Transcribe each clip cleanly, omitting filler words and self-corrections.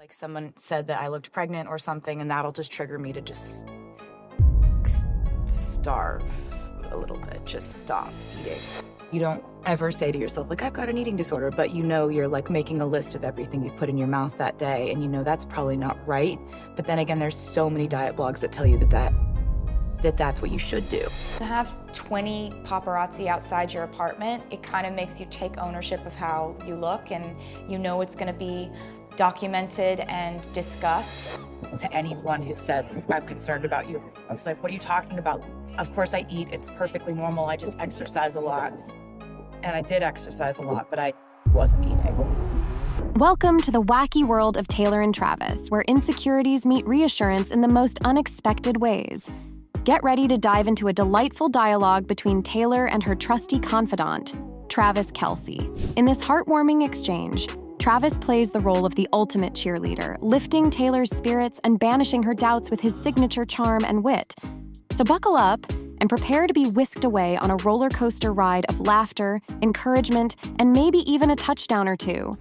Like someone said that I looked pregnant or something, and that'll just trigger me to just starve a little bit, just stop eating. You don't ever say to yourself, like, I've got an eating disorder, but you know you're like making a list of everything you've put in your mouth that day, and you know that's probably not right. But then again, there's so many diet blogs that tell you that's what you should do. To have 20 paparazzi outside your apartment, it kind of makes you take ownership of how you look, and you know it's gonna be documented and discussed. To anyone who said, I'm concerned about you, I was like, what are you talking about? Of course I eat, it's perfectly normal, I just exercise a lot. And I did exercise a lot, but I wasn't eating. Welcome to the wacky world of Taylor and Travis, where insecurities meet reassurance in the most unexpected ways. Get ready to dive into a delightful dialogue between Taylor and her trusty confidant, Travis Kelce. In this heartwarming exchange, Travis plays the role of the ultimate cheerleader, lifting Taylor's spirits and banishing her doubts with his signature charm and wit. So buckle up and prepare to be whisked away on a roller coaster ride of laughter, encouragement, and maybe even a touchdown or two.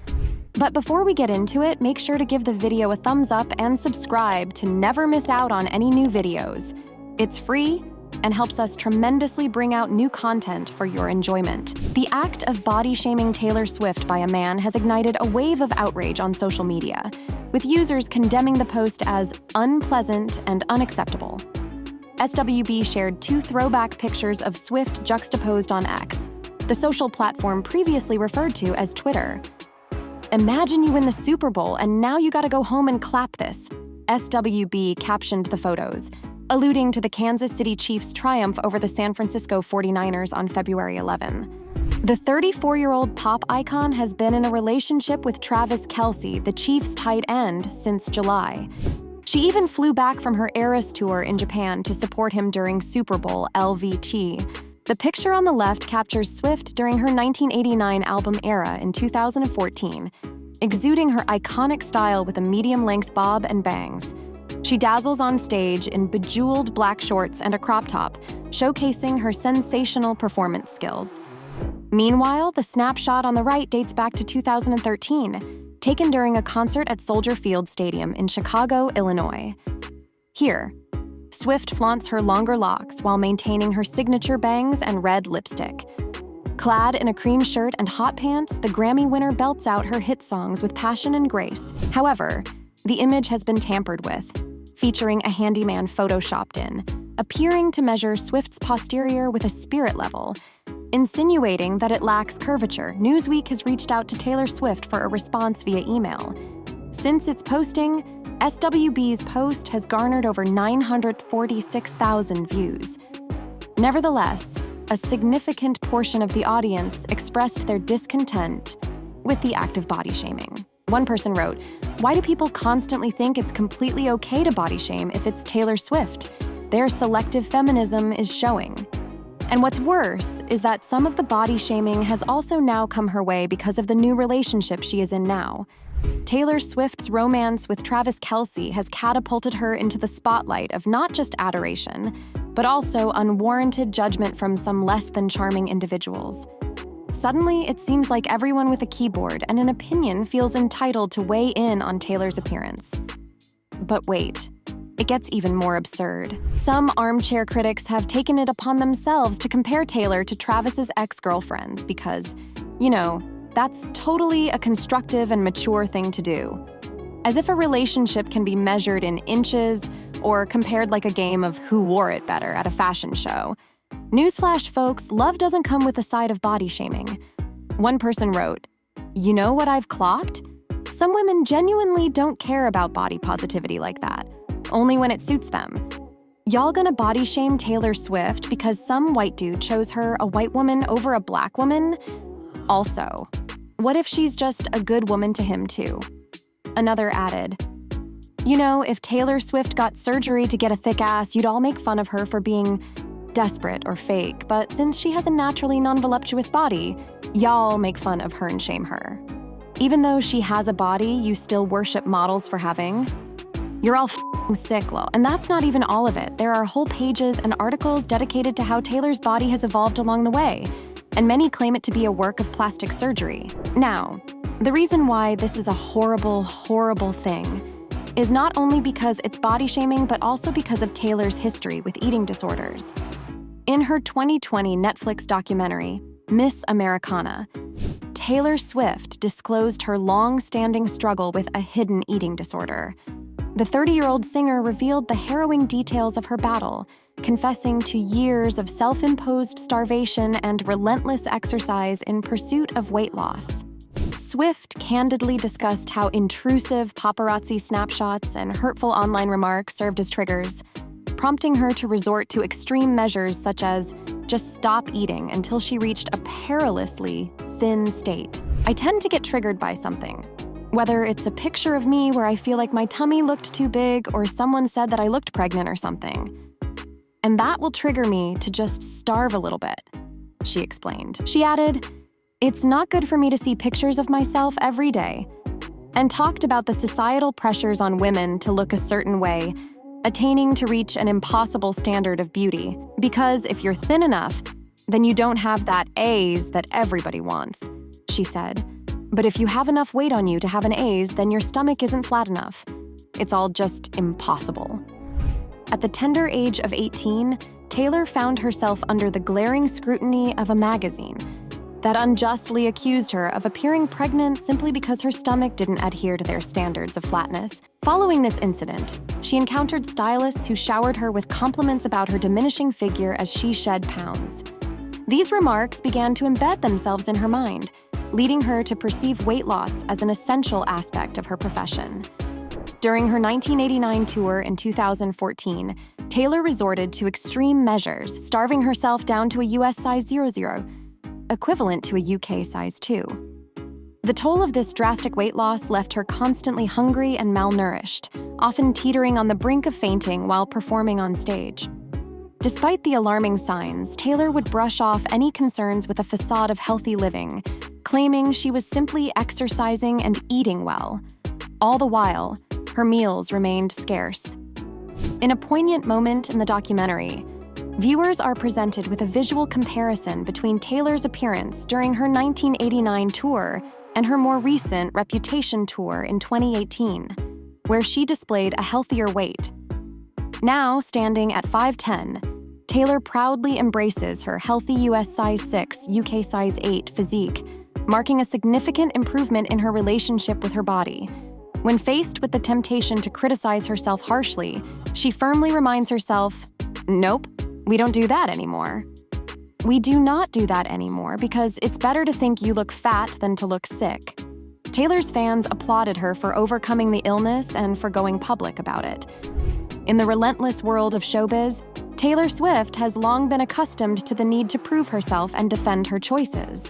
But before we get into it, make sure to give the video a thumbs up and subscribe to never miss out on any new videos. It's free and helps us tremendously bring out new content for your enjoyment. The act of body-shaming Taylor Swift by a man has ignited a wave of outrage on social media, with users condemning the post as unpleasant and unacceptable. SWB shared 2 throwback pictures of Swift juxtaposed on X, the social platform previously referred to as Twitter. Imagine you win the Super Bowl and now you gotta go home and clap this, SWB captioned the photos, alluding to the Kansas City Chiefs' triumph over the San Francisco 49ers on February 11. The 34-year-old pop icon has been in a relationship with Travis Kelce, the Chiefs' tight end, since July. She even flew back from her Eras tour in Japan to support him during Super Bowl LVT. The picture on the left captures Swift during her 1989 album Era in 2014, exuding her iconic style with a medium-length bob and bangs. She dazzles on stage in bejeweled black shorts and a crop top, showcasing her sensational performance skills. Meanwhile, the snapshot on the right dates back to 2013, taken during a concert at Soldier Field Stadium in Chicago, Illinois. Here, Swift flaunts her longer locks while maintaining her signature bangs and red lipstick. Clad in a cream shirt and hot pants, the Grammy winner belts out her hit songs with passion and grace. However, the image has been tampered with, featuring a handyman photoshopped in, appearing to measure Swift's posterior with a spirit level. Insinuating that it lacks curvature, Newsweek has reached out to Taylor Swift for a response via email. Since its posting, SWB's post has garnered over 946,000 views. Nevertheless, a significant portion of the audience expressed their discontent with the act of body shaming. One person wrote, "Why do people constantly think it's completely okay to body shame if it's Taylor Swift? Their selective feminism is showing." And what's worse is that some of the body shaming has also now come her way because of the new relationship she is in now. Taylor Swift's romance with Travis Kelce has catapulted her into the spotlight of not just adoration, but also unwarranted judgment from some less than charming individuals. Suddenly, it seems like everyone with a keyboard and an opinion feels entitled to weigh in on Taylor's appearance. But wait, it gets even more absurd. Some armchair critics have taken it upon themselves to compare Taylor to Travis's ex-girlfriends because, that's totally a constructive and mature thing to do. As if a relationship can be measured in inches or compared like a game of who wore it better at a fashion show. Newsflash, folks, love doesn't come with a side of body shaming. One person wrote, "You know what I've clocked? Some women genuinely don't care about body positivity like that, only when it suits them. Y'all gonna body shame Taylor Swift because some white dude chose her, a white woman, over a black woman? Also, what if she's just a good woman to him too?" Another added, if Taylor Swift got surgery to get a thick ass, you'd all make fun of her for being desperate or fake, but since she has a naturally non-voluptuous body, y'all make fun of her and shame her. Even though she has a body you still worship models for having? You're all f***ing sick, lol. And that's not even all of it. There are whole pages and articles dedicated to how Taylor's body has evolved along the way, and many claim it to be a work of plastic surgery. Now, The reason why this is a horrible, horrible thing is not only because it's body shaming, but also because of Taylor's history with eating disorders. In her 2020 Netflix documentary, Miss Americana, Taylor Swift disclosed her long-standing struggle with a hidden eating disorder. The 30-year-old singer revealed the harrowing details of her battle, confessing to years of self-imposed starvation and relentless exercise in pursuit of weight loss. Swift candidly discussed how intrusive paparazzi snapshots and hurtful online remarks served as triggers, prompting her to resort to extreme measures such as just stop eating until she reached a perilously thin state. I tend to get triggered by something, whether it's a picture of me where I feel like my tummy looked too big or someone said that I looked pregnant or something. And that will trigger me to just starve a little bit, she explained. She added, "It's not good for me to see pictures of myself every day," and talked about the societal pressures on women to look a certain way, attaining to reach an impossible standard of beauty. Because if you're thin enough, then you don't have that A's that everybody wants, she said. But if you have enough weight on you to have an A's, then your stomach isn't flat enough. It's all just impossible. At the tender age of 18, Taylor found herself under the glaring scrutiny of a magazine that unjustly accused her of appearing pregnant simply because her stomach didn't adhere to their standards of flatness. Following this incident, she encountered stylists who showered her with compliments about her diminishing figure as she shed pounds. These remarks began to embed themselves in her mind, leading her to perceive weight loss as an essential aspect of her profession. During her 1989 tour in 2014, Taylor resorted to extreme measures, starving herself down to a US size 00, equivalent to a UK size 2. The toll of this drastic weight loss left her constantly hungry and malnourished, often teetering on the brink of fainting while performing on stage. Despite the alarming signs, Taylor would brush off any concerns with a facade of healthy living, claiming she was simply exercising and eating well. All the while, her meals remained scarce. In a poignant moment in the documentary, viewers are presented with a visual comparison between Taylor's appearance during her 1989 tour and her more recent Reputation tour in 2018, where she displayed a healthier weight. Now standing at 5'10", Taylor proudly embraces her healthy US size 6, UK size 8 physique, marking a significant improvement in her relationship with her body. When faced with the temptation to criticize herself harshly, she firmly reminds herself, "Nope, we don't do that anymore." We do not do that anymore because it's better to think you look fat than to look sick. Taylor's fans applauded her for overcoming the illness and for going public about it. In the relentless world of showbiz, Taylor Swift has long been accustomed to the need to prove herself and defend her choices.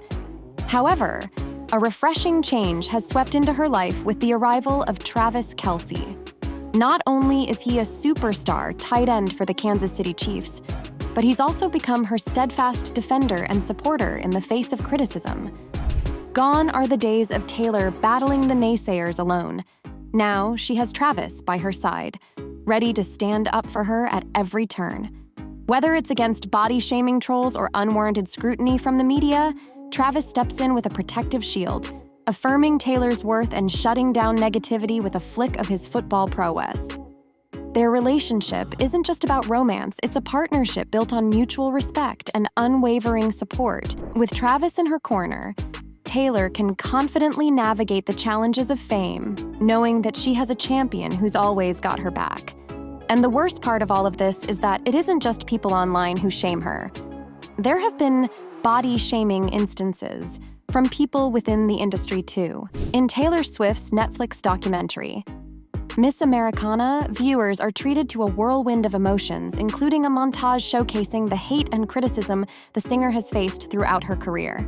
However, a refreshing change has swept into her life with the arrival of Travis Kelce. Not only is he a superstar tight end for the Kansas City Chiefs, but he's also become her steadfast defender and supporter in the face of criticism. Gone are the days of Taylor battling the naysayers alone. Now she has Travis by her side, ready to stand up for her at every turn. Whether it's against body-shaming trolls or unwarranted scrutiny from the media, Travis steps in with a protective shield, affirming Taylor's worth and shutting down negativity with a flick of his football prowess. Their relationship isn't just about romance, it's a partnership built on mutual respect and unwavering support. With Travis in her corner, Taylor can confidently navigate the challenges of fame, knowing that she has a champion who's always got her back. And the worst part of all of this is that it isn't just people online who shame her. There have been body-shaming instances from people within the industry too. In Taylor Swift's Netflix documentary, Miss Americana, viewers are treated to a whirlwind of emotions, including a montage showcasing the hate and criticism the singer has faced throughout her career.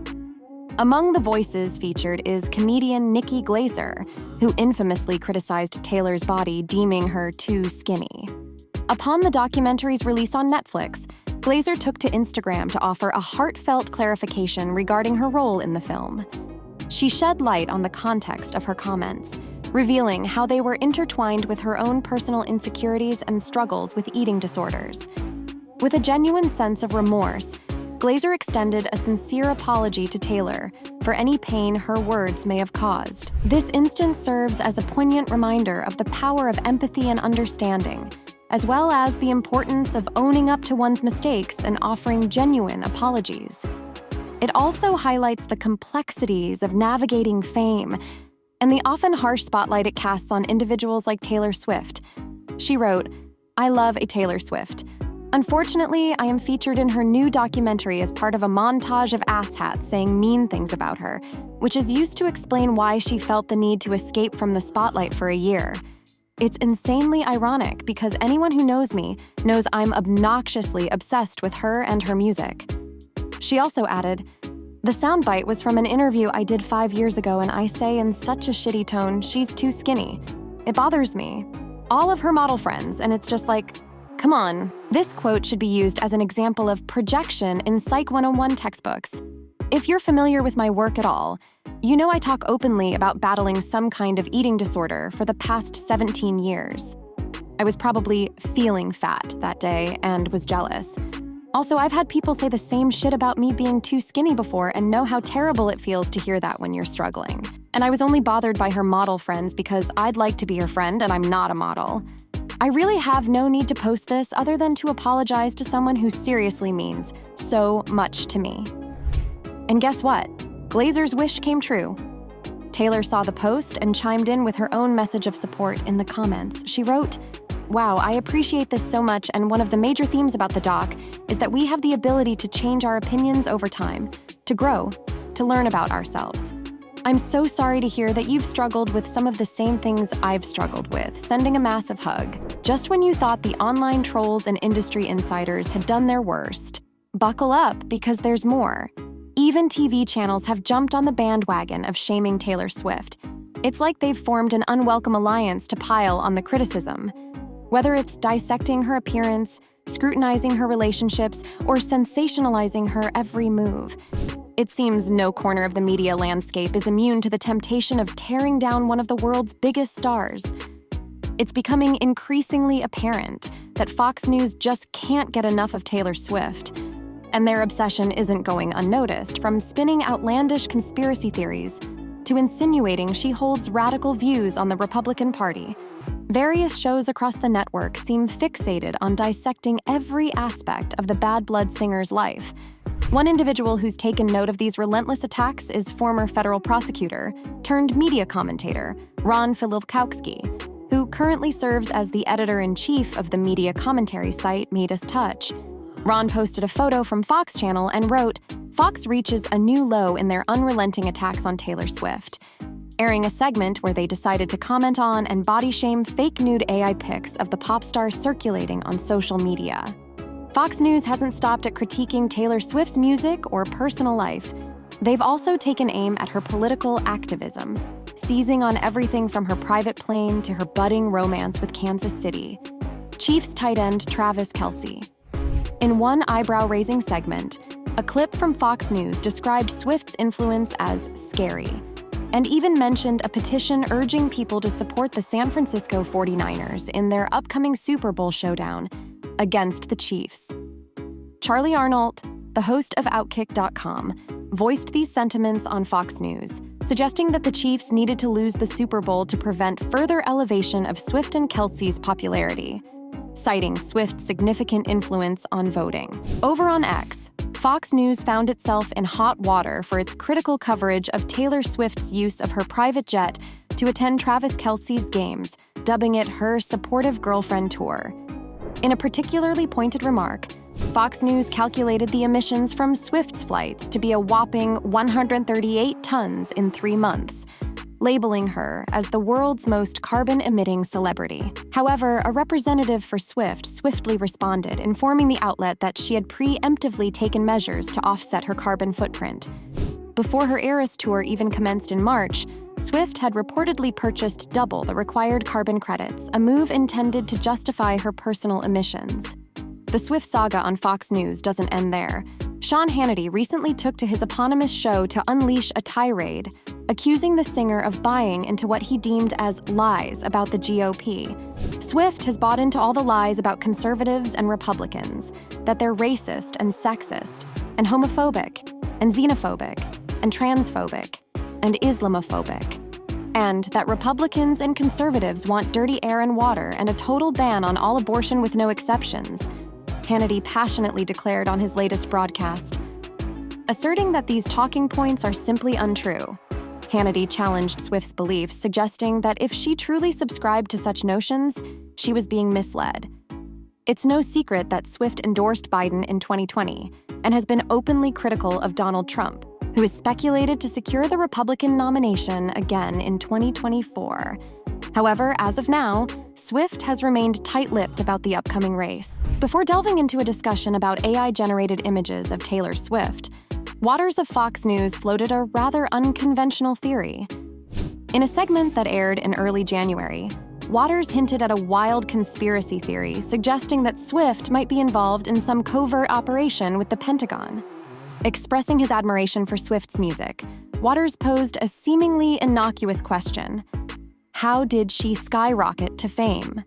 Among the voices featured is comedian Nikki Glazer, who infamously criticized Taylor's body, deeming her too skinny. Upon the documentary's release on Netflix, Glazer took to Instagram to offer a heartfelt clarification regarding her role in the film. She shed light on the context of her comments, revealing how they were intertwined with her own personal insecurities and struggles with eating disorders. With a genuine sense of remorse, Glazer extended a sincere apology to Taylor for any pain her words may have caused. This instance serves as a poignant reminder of the power of empathy and understanding, as well as the importance of owning up to one's mistakes and offering genuine apologies. It also highlights the complexities of navigating fame and the often harsh spotlight it casts on individuals like Taylor Swift. She wrote, "I love a Taylor Swift. Unfortunately, I am featured in her new documentary as part of a montage of asshats saying mean things about her, which is used to explain why she felt the need to escape from the spotlight for a year. It's insanely ironic because anyone who knows me knows I'm obnoxiously obsessed with her and her music." She also added, "The soundbite was from an interview I did 5 years ago, and I say in such a shitty tone, she's too skinny. It bothers me. All of her model friends, and it's just like, come on." This quote should be used as an example of projection in Psych 101 textbooks. If you're familiar with my work at all, you know I talk openly about battling some kind of eating disorder for the past 17 years. I was probably feeling fat that day and was jealous. Also, I've had people say the same shit about me being too skinny before and know how terrible it feels to hear that when you're struggling. And I was only bothered by her model friends because I'd like to be her friend and I'm not a model. I really have no need to post this other than to apologize to someone who seriously means so much to me. And guess what? Glazer's wish came true. Taylor saw the post and chimed in with her own message of support in the comments. She wrote, "Wow, I appreciate this so much, and one of the major themes about the doc is that we have the ability to change our opinions over time, to grow, to learn about ourselves. I'm so sorry to hear that you've struggled with some of the same things I've struggled with, sending a massive hug. Just when you thought the online trolls and industry insiders had done their worst, buckle up because there's more. Even TV channels have jumped on the bandwagon of shaming Taylor Swift. It's like they've formed an unwelcome alliance to pile on the criticism. Whether it's dissecting her appearance, scrutinizing her relationships, or sensationalizing her every move, it seems no corner of the media landscape is immune to the temptation of tearing down one of the world's biggest stars. It's becoming increasingly apparent that Fox News just can't get enough of Taylor Swift, and their obsession isn't going unnoticed, from spinning outlandish conspiracy theories to insinuating she holds radical views on the Republican Party. Various shows across the network seem fixated on dissecting every aspect of the Bad Blood singer's life. One individual who's taken note of these relentless attacks is former federal prosecutor turned media commentator Ron Filipkowski, who currently serves as the editor-in-chief of the media commentary site Midas Touch. Ron posted a photo from Fox Channel and wrote, "Fox reaches a new low in their unrelenting attacks on Taylor Swift," airing a segment where they decided to comment on and body shame fake nude AI pics of the pop star circulating on social media. Fox News hasn't stopped at critiquing Taylor Swift's music or personal life. They've also taken aim at her political activism, seizing on everything from her private plane to her budding romance with Kansas City. Chiefs tight end Travis Kelce. In one eyebrow-raising segment, a clip from Fox News described Swift's influence as scary, and even mentioned a petition urging people to support the San Francisco 49ers in their upcoming Super Bowl showdown against the Chiefs. Charlie Arnold, the host of Outkick.com, voiced these sentiments on Fox News, suggesting that the Chiefs needed to lose the Super Bowl to prevent further elevation of Swift and Kelce's popularity, citing Swift's significant influence on voting. Over on X, Fox News found itself in hot water for its critical coverage of Taylor Swift's use of her private jet to attend Travis Kelce's games, dubbing it her supportive girlfriend tour. In a particularly pointed remark, Fox News calculated the emissions from Swift's flights to be a whopping 138 tons in 3 months, labeling her as the world's most carbon-emitting celebrity. However, a representative for Swift swiftly responded, informing the outlet that she had preemptively taken measures to offset her carbon footprint. Before her Eras tour even commenced in March, Swift had reportedly purchased double the required carbon credits, a move intended to justify her personal emissions. the Swift saga on Fox News doesn't end there. Sean Hannity recently took to his eponymous show to unleash a tirade, accusing the singer of buying into what he deemed as lies about the GOP. Swift has bought into all the lies about conservatives and Republicans, that they're racist and sexist, and homophobic, and xenophobic, and transphobic, and Islamophobic, and that Republicans and conservatives want dirty air and water and a total ban on all abortion with no exceptions, Hannity passionately declared on his latest broadcast, asserting that these talking points are simply untrue. Hannity challenged Swift's beliefs, suggesting that if she truly subscribed to such notions, she was being misled. It's no secret that Swift endorsed Biden in 2020 and has been openly critical of Donald Trump, who is speculated to secure the Republican nomination again in 2024. However, as of now, Swift has remained tight-lipped about the upcoming race. Before delving into a discussion about AI-generated images of Taylor Swift, Waters of Fox News floated a rather unconventional theory. In a segment that aired in early January, Waters hinted at a wild conspiracy theory suggesting that Swift might be involved in some covert operation with the Pentagon. Expressing his admiration for Swift's music, Waters posed a seemingly innocuous question: how did she skyrocket to fame?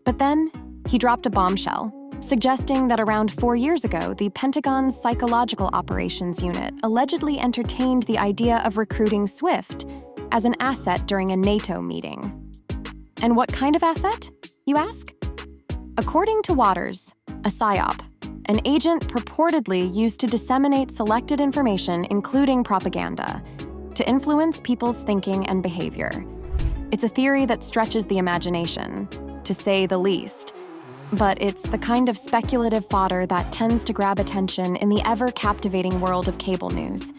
But then, he dropped a bombshell, suggesting that around 4 years ago, the Pentagon's Psychological Operations Unit allegedly entertained the idea of recruiting Swift as an asset during a NATO meeting. And what kind of asset, you ask? According to Waters, a PSYOP, an agent purportedly used to disseminate selected information, including propaganda, to influence people's thinking and behavior. It's a theory that stretches the imagination, to say the least, but it's the kind of speculative fodder that tends to grab attention in the ever-captivating world of cable news.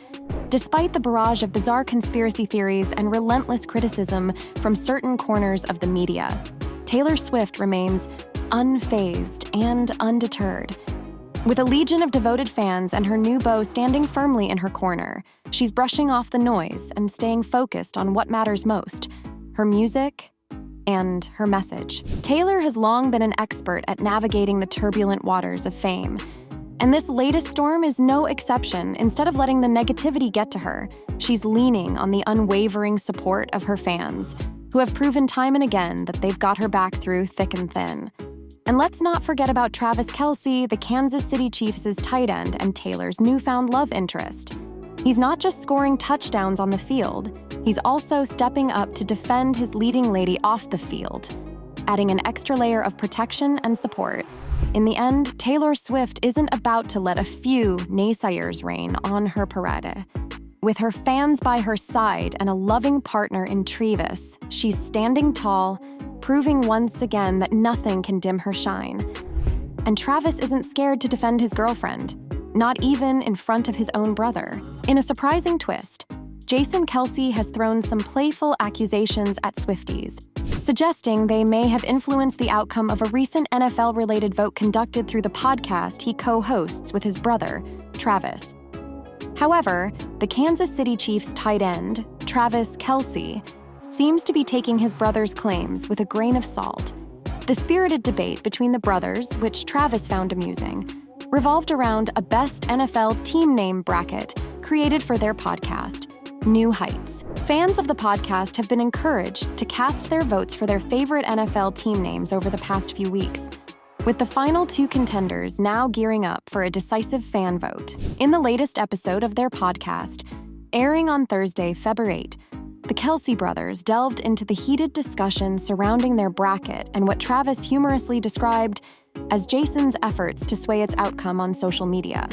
Despite the barrage of bizarre conspiracy theories and relentless criticism from certain corners of the media, Taylor Swift remains unfazed and undeterred. With a legion of devoted fans and her new beau standing firmly in her corner, she's brushing off the noise and staying focused on what matters most: her music and her message. Taylor has long been an expert at navigating the turbulent waters of fame, and this latest storm is no exception. Instead of letting the negativity get to her, she's leaning on the unwavering support of her fans, who have proven time and again that they've got her back through thick and thin. And let's not forget about Travis Kelce, the Kansas City Chiefs' tight end and Taylor's newfound love interest. He's not just scoring touchdowns on the field, he's also stepping up to defend his leading lady off the field, adding an extra layer of protection and support. In the end, Taylor Swift isn't about to let a few naysayers reign on her parade. With her fans by her side and a loving partner in Travis, she's standing tall, proving once again that nothing can dim her shine. And Travis isn't scared to defend his girlfriend, not even in front of his own brother. In a surprising twist, Jason Kelce has thrown some playful accusations at Swifties, suggesting they may have influenced the outcome of a recent NFL-related vote conducted through the podcast he co-hosts with his brother, Travis. However, the Kansas City Chiefs tight end, Travis Kelce, seems to be taking his brother's claims with a grain of salt. The spirited debate between the brothers, which Travis found amusing, revolved around a best NFL team name bracket created for their podcast, New Heights. Fans of the podcast have been encouraged to cast their votes for their favorite NFL team names over the past few weeks, with the final two contenders now gearing up for a decisive fan vote. In the latest episode of their podcast, airing on Thursday, February 8, the Kelce brothers delved into the heated discussion surrounding their bracket and what Travis humorously described as Jason's efforts to sway its outcome on social media.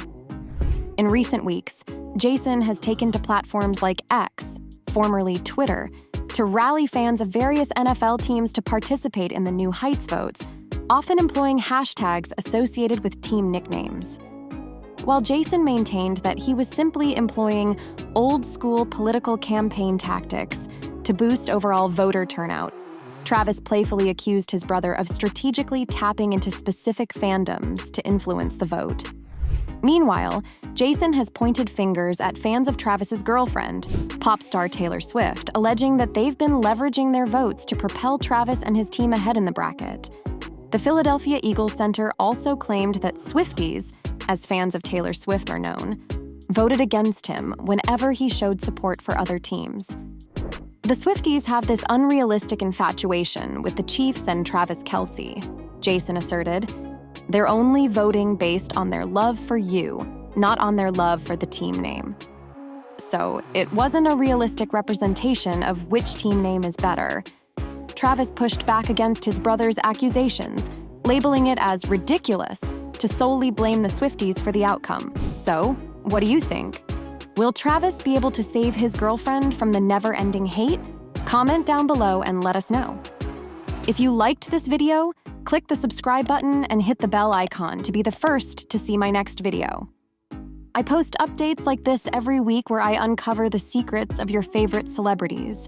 In recent weeks, Jason has taken to platforms like X, formerly Twitter, to rally fans of various NFL teams to participate in the New Heights votes, often employing hashtags associated with team nicknames. While Jason maintained that he was simply employing old-school political campaign tactics to boost overall voter turnout, Travis playfully accused his brother of strategically tapping into specific fandoms to influence the vote. Meanwhile, Jason has pointed fingers at fans of Travis's girlfriend, pop star Taylor Swift, alleging that they've been leveraging their votes to propel Travis and his team ahead in the bracket. The Philadelphia Eagles Center also claimed that Swifties, as fans of Taylor Swift are known, voted against him whenever he showed support for other teams. The Swifties have this unrealistic infatuation with the Chiefs and Travis Kelce, Jason asserted. They're only voting based on their love for you, not on their love for the team name. So it wasn't a realistic representation of which team name is better. Travis pushed back against his brother's accusations, labeling it as ridiculous to solely blame the Swifties for the outcome. So, what do you think? Will Travis be able to save his girlfriend from the never-ending hate? Comment down below and let us know. If you liked this video, click the subscribe button and hit the bell icon to be the first to see my next video. I post updates like this every week where I uncover the secrets of your favorite celebrities.